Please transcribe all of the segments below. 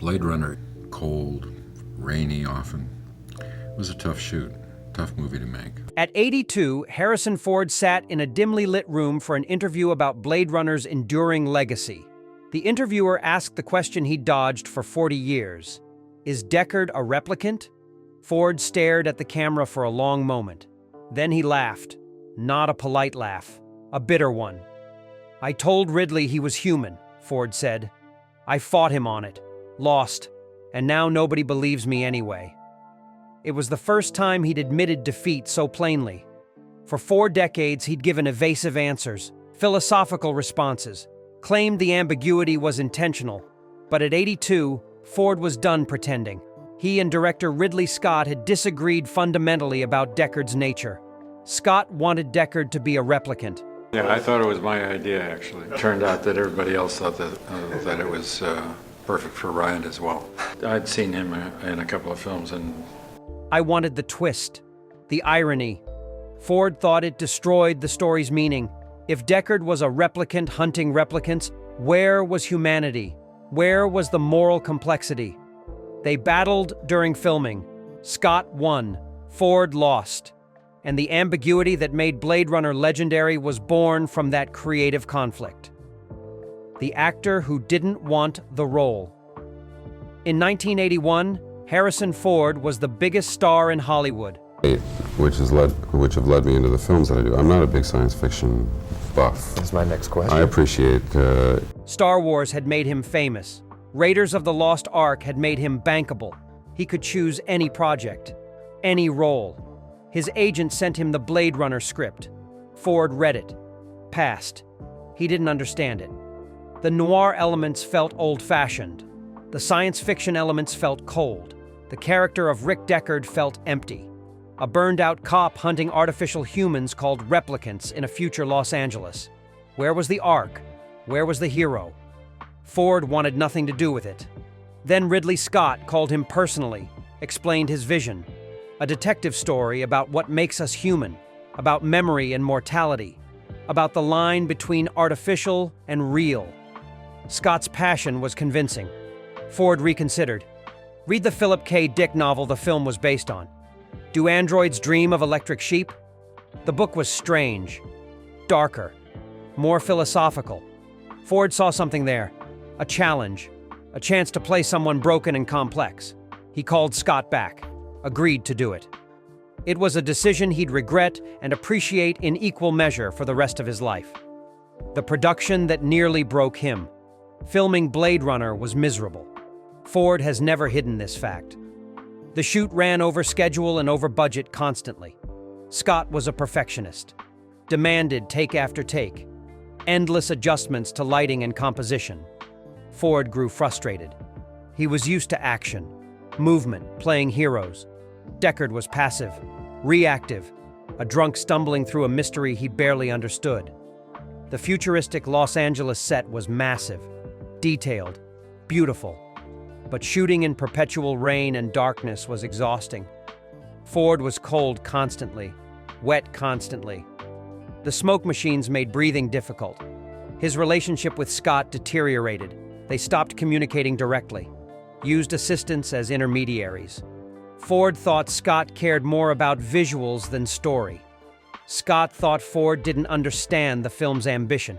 Blade Runner, cold, rainy often. It was a tough shoot, tough movie to make. At 82, Harrison Ford sat in a dimly lit room for an interview about Blade Runner's enduring legacy. The interviewer asked the question he dodged for 40 years. Is Deckard a replicant? Ford stared at the camera for a long moment. Then he laughed. Not a polite laugh, a bitter one. I told Ridley he was human, Ford said. I fought him on it, lost, and now nobody believes me anyway. It was the first time he'd admitted defeat so plainly. For 4 decades, he'd given evasive answers, philosophical responses, claimed the ambiguity was intentional. But at 82, Ford was done pretending. He and director Ridley Scott had disagreed fundamentally about Deckard's nature. Scott wanted Deckard to be a replicant. Yeah, I thought it was my idea, actually. It turned out that everybody else thought that it was perfect for Ryan as well. I'd seen him in a couple of films, and I wanted the twist, the irony. Ford thought it destroyed the story's meaning. If Deckard was a replicant hunting replicants, where was humanity? Where was the moral complexity? They battled during filming. Scott won, Ford lost. And the ambiguity that made Blade Runner legendary was born from that creative conflict. The actor who didn't want the role. In 1981, Harrison Ford was the biggest star in Hollywood. Which have led me into the films that I do. I'm not a big science fiction buff. That's my next question. I appreciate... Star Wars had made him famous. Raiders of the Lost Ark had made him bankable. He could choose any project, any role. His agent sent him the Blade Runner script. Ford read it. Passed. He didn't understand it. The noir elements felt old-fashioned. The science fiction elements felt cold. The character of Rick Deckard felt empty. A burned-out cop hunting artificial humans called replicants in a future Los Angeles. Where was the arc? Where was the hero? Ford wanted nothing to do with it. Then Ridley Scott called him personally, explained his vision. A detective story about what makes us human, about memory and mortality, about the line between artificial and real. Scott's passion was convincing. Ford reconsidered. Read the Philip K. Dick novel the film was based on. Do androids dream of electric sheep? The book was strange, darker, more philosophical. Ford saw something there, a challenge, a chance to play someone broken and complex. He called Scott back. Agreed to do it. It was a decision he'd regret and appreciate in equal measure for the rest of his life. The production that nearly broke him. Filming Blade Runner was miserable. Ford has never hidden this fact. The shoot ran over schedule and over budget constantly. Scott was a perfectionist. Demanded take after take. Endless adjustments to lighting and composition. Ford grew frustrated. He was used to action, movement, playing heroes. Deckard was passive, reactive, a drunk stumbling through a mystery he barely understood. The futuristic Los Angeles set was massive, detailed, beautiful, but shooting in perpetual rain and darkness was exhausting. Ford was cold constantly, wet constantly. The smoke machines made breathing difficult. His relationship with Scott deteriorated. They stopped communicating directly, used assistants as intermediaries. Ford thought Scott cared more about visuals than story. Scott thought Ford didn't understand the film's ambition.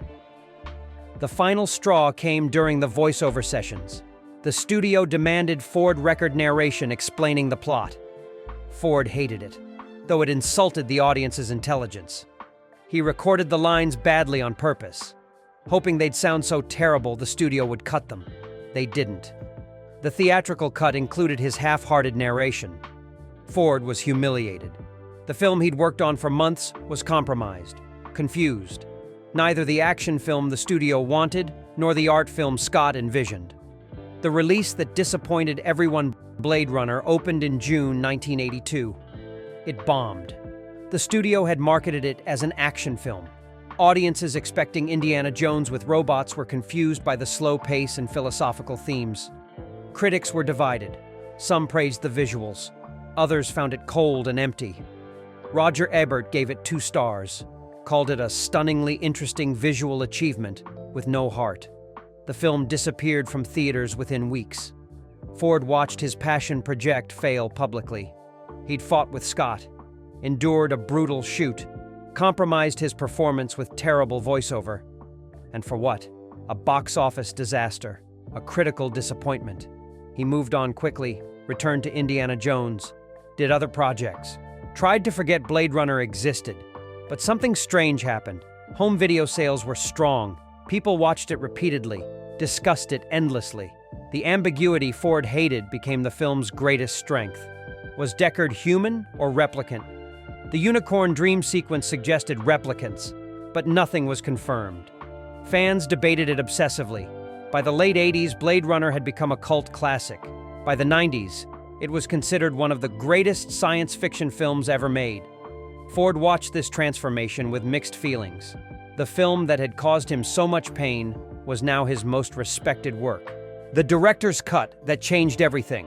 The final straw came during the voiceover sessions. The studio demanded Ford record narration explaining the plot. Ford hated it, though it insulted the audience's intelligence. He recorded the lines badly on purpose, hoping they'd sound so terrible the studio would cut them. They didn't. The theatrical cut included his half-hearted narration. Ford was humiliated. The film he'd worked on for months was compromised, confused. Neither the action film the studio wanted, nor the art film Scott envisioned. The release that disappointed everyone, Blade Runner, opened in June 1982. It bombed. The studio had marketed it as an action film. Audiences expecting Indiana Jones with robots were confused by the slow pace and philosophical themes. Critics were divided. Some praised the visuals. Others found it cold and empty. Roger Ebert gave it 2 stars, called it a stunningly interesting visual achievement with no heart. The film disappeared from theaters within weeks. Ford watched his passion project fail publicly. He'd fought with Scott, endured a brutal shoot, compromised his performance with terrible voiceover. And for what? A box office disaster, a critical disappointment. He moved on quickly, returned to Indiana Jones, did other projects, tried to forget Blade Runner existed. But something strange happened. Home video sales were strong. People watched it repeatedly, discussed it endlessly. The ambiguity Ford hated became the film's greatest strength. Was Deckard human or replicant? The unicorn dream sequence suggested replicants, but nothing was confirmed. Fans debated it obsessively. By the late 80s, Blade Runner had become a cult classic. By the 90s, it was considered one of the greatest science fiction films ever made. Ford watched this transformation with mixed feelings. The film that had caused him so much pain was now his most respected work. The director's cut that changed everything.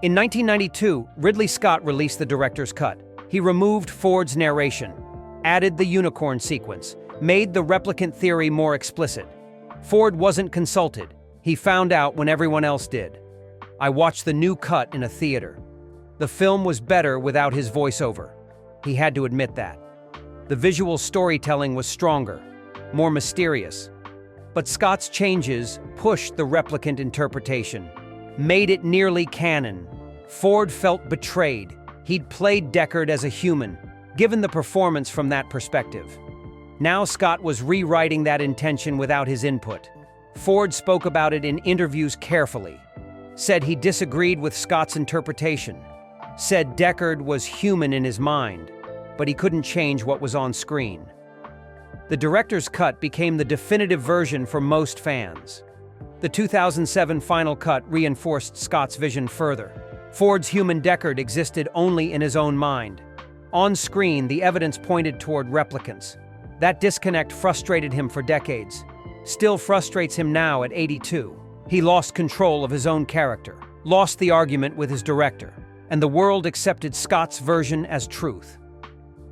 In 1992, Ridley Scott released the director's cut. He removed Ford's narration, added the unicorn sequence, made the replicant theory more explicit. Ford wasn't consulted. He found out when everyone else did. I watched the new cut in a theater. The film was better without his voiceover. He had to admit that. The visual storytelling was stronger, more mysterious. But Scott's changes pushed the replicant interpretation, made it nearly canon. Ford felt betrayed. He'd played Deckard as a human, given the performance from that perspective. Now Scott was rewriting that intention without his input. Ford spoke about it in interviews carefully, said he disagreed with Scott's interpretation, said Deckard was human in his mind, but he couldn't change what was on screen. The director's cut became the definitive version for most fans. The 2007 final cut reinforced Scott's vision further. Ford's human Deckard existed only in his own mind. On screen, the evidence pointed toward replicants. That disconnect frustrated him for decades. Still frustrates him now at 82. He lost control of his own character, lost the argument with his director, and the world accepted Scott's version as truth.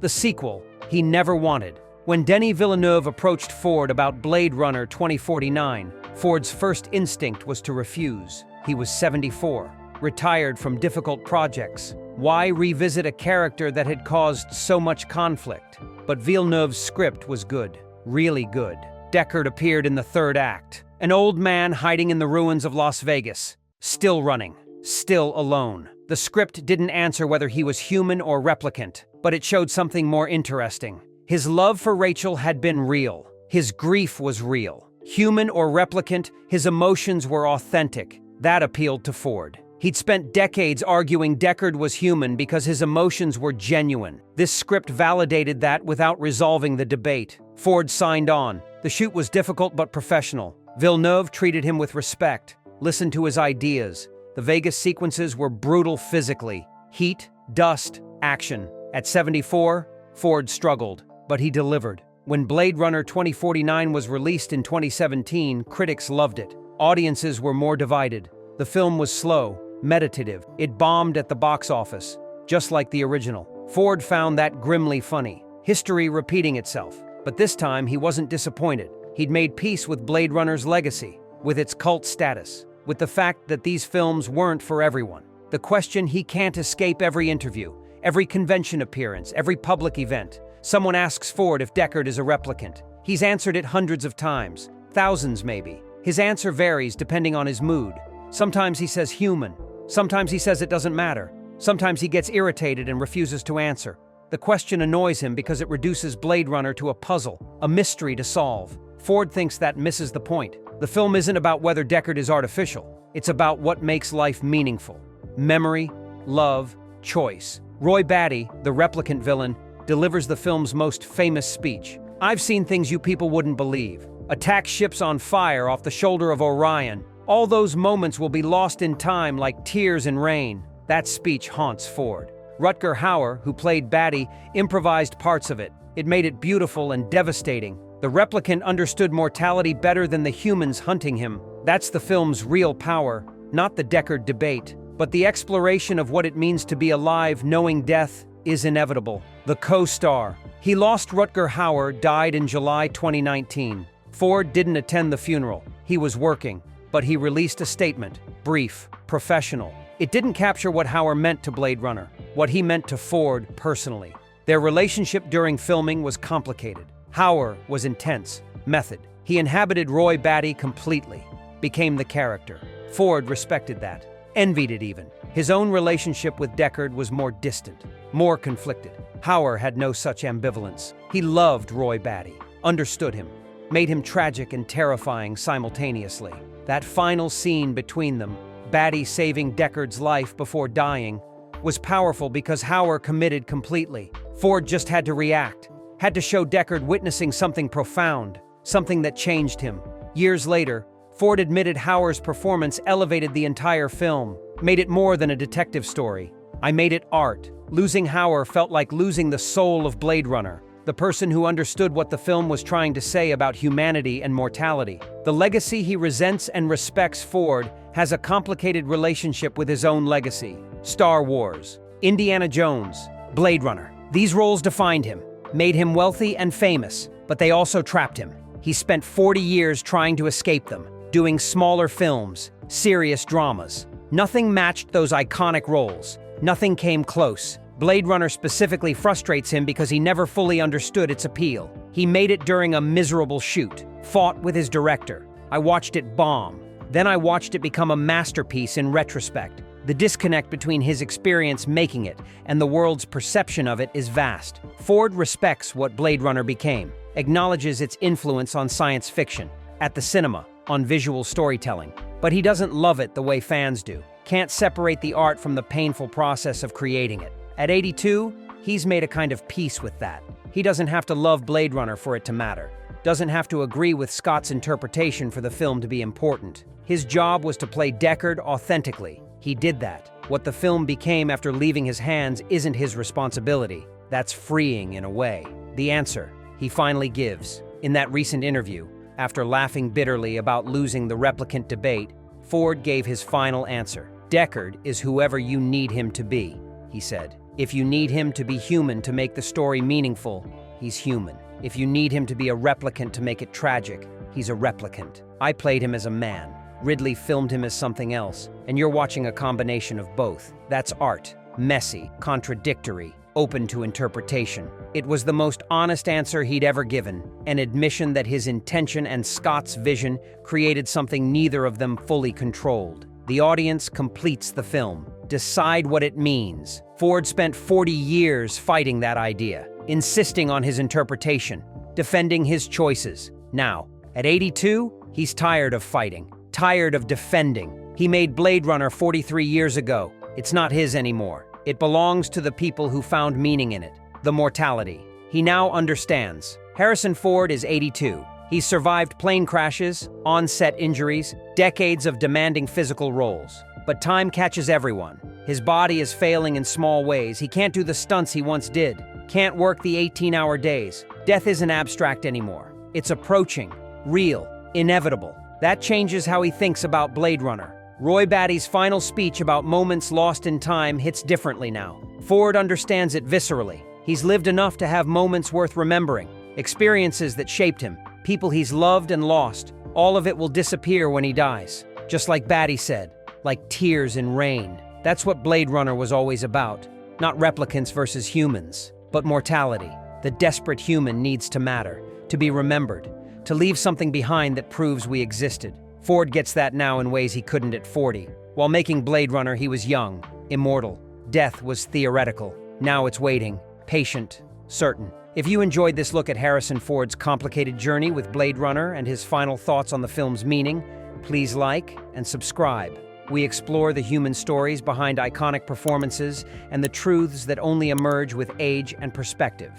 The sequel he never wanted. When Denis Villeneuve approached Ford about Blade Runner 2049, Ford's first instinct was to refuse. He was 74, retired from difficult projects. Why revisit a character that had caused so much conflict? But Villeneuve's script was good, really good. Deckard appeared in the third act, an old man hiding in the ruins of Las Vegas, still running, still alone. The script didn't answer whether he was human or replicant, but it showed something more interesting. His love for Rachel had been real. His grief was real. Human or replicant, his emotions were authentic. That appealed to Ford. He'd spent decades arguing Deckard was human because his emotions were genuine. This script validated that without resolving the debate. Ford signed on. The shoot was difficult but professional. Villeneuve treated him with respect, listened to his ideas. The Vegas sequences were brutal physically. Heat, dust, action. At 74, Ford struggled, but he delivered. When Blade Runner 2049 was released in 2017, critics loved it. Audiences were more divided. The film was slow, meditative. It bombed at the box office, just like the original. Ford found that grimly funny. History repeating itself. But this time, he wasn't disappointed. He'd made peace with Blade Runner's legacy, with its cult status, with the fact that these films weren't for everyone. The question he can't escape every interview, every convention appearance, every public event. Someone asks Ford if Deckard is a replicant. He's answered it hundreds of times, thousands maybe. His answer varies depending on his mood. Sometimes he says human. Sometimes he says it doesn't matter. Sometimes he gets irritated and refuses to answer. The question annoys him because it reduces Blade Runner to a puzzle, a mystery to solve. Ford thinks that misses the point. The film isn't about whether Deckard is artificial. It's about what makes life meaningful. Memory, love, choice. Roy Batty, the replicant villain, delivers the film's most famous speech. "I've seen things you people wouldn't believe. Attack ships on fire off the shoulder of Orion. All those moments will be lost in time like tears in rain." That speech haunts Ford. Rutger Hauer, who played Batty, improvised parts of it. It made it beautiful and devastating. The replicant understood mortality better than the humans hunting him. That's the film's real power, not the Deckard debate, but the exploration of what it means to be alive knowing death is inevitable. The co-star. He lost. Rutger Hauer died in July 2019. Ford didn't attend the funeral. He was working. but he released a statement, brief, professional. It didn't capture what Hauer meant to Blade Runner, what he meant to Ford personally. Their relationship during filming was complicated. Hauer was intense, method. He inhabited Roy Batty completely, became the character. Ford respected that, envied it even. His own relationship with Deckard was more distant, more conflicted. Hauer had no such ambivalence. He loved Roy Batty, understood him, made him tragic and terrifying simultaneously. That final scene between them, Batty saving Deckard's life before dying, was powerful because Hauer committed completely. Ford just had to react, had to show Deckard witnessing something profound, something that changed him. Years later, Ford admitted Hauer's performance elevated the entire film, made it more than a detective story. I made it art. Losing Hauer felt like losing the soul of Blade Runner, the person who understood what the film was trying to say about humanity and mortality. The legacy he resents and respects. Ford has a complicated relationship with his own legacy. Star Wars, Indiana Jones, Blade Runner. These roles defined him, made him wealthy and famous, but they also trapped him. He spent 40 years trying to escape them, doing smaller films, serious dramas. Nothing matched those iconic roles. Nothing came close. Blade Runner specifically frustrates him because he never fully understood its appeal. He made it during a miserable shoot, fought with his director. I watched it bomb. Then I watched it become a masterpiece in retrospect. The disconnect between his experience making it and the world's perception of it is vast. Ford respects what Blade Runner became, acknowledges its influence on science fiction, at the cinema, on visual storytelling. But he doesn't love it the way fans do. Can't separate the art from the painful process of creating it. At 82, he's made a kind of peace with that. He doesn't have to love Blade Runner for it to matter. Doesn't have to agree with Scott's interpretation for the film to be important. His job was to play Deckard authentically. He did that. What the film became after leaving his hands isn't his responsibility. That's freeing in a way. The answer he finally gives. In that recent interview, after laughing bitterly about losing the replicant debate, Ford gave his final answer. Deckard is whoever you need him to be, he said. If you need him to be human to make the story meaningful, he's human. If you need him to be a replicant to make it tragic, he's a replicant. I played him as a man. Ridley filmed him as something else, and you're watching a combination of both. That's art. Messy, contradictory, open to interpretation. It was the most honest answer he'd ever given, an admission that his intention and Scott's vision created something neither of them fully controlled. The audience completes the film. Decide what it means. Ford spent 40 years fighting that idea, insisting on his interpretation, defending his choices. Now, at 82, he's tired of fighting, tired of defending. He made Blade Runner 43 years ago. It's not his anymore. It belongs to the people who found meaning in it, the mortality. He now understands. Harrison Ford is 82. He's survived plane crashes, on-set injuries, decades of demanding physical roles. But time catches everyone. His body is failing in small ways. He can't do the stunts he once did. Can't work the 18-hour days. Death isn't abstract anymore. It's approaching, real, inevitable. That changes how he thinks about Blade Runner. Roy Batty's final speech about moments lost in time hits differently now. Ford understands it viscerally. He's lived enough to have moments worth remembering, experiences that shaped him, people he's loved and lost. All of it will disappear when he dies. Just like Batty said, like tears in rain. That's what Blade Runner was always about. Not replicants versus humans, but mortality. The desperate human needs to matter, to be remembered, to leave something behind that proves we existed. Ford gets that now in ways he couldn't at 40. While making Blade Runner, he was young, immortal. Death was theoretical. Now it's waiting, patient, certain. If you enjoyed this look at Harrison Ford's complicated journey with Blade Runner and his final thoughts on the film's meaning, please like and subscribe. We explore the human stories behind iconic performances and the truths that only emerge with age and perspective.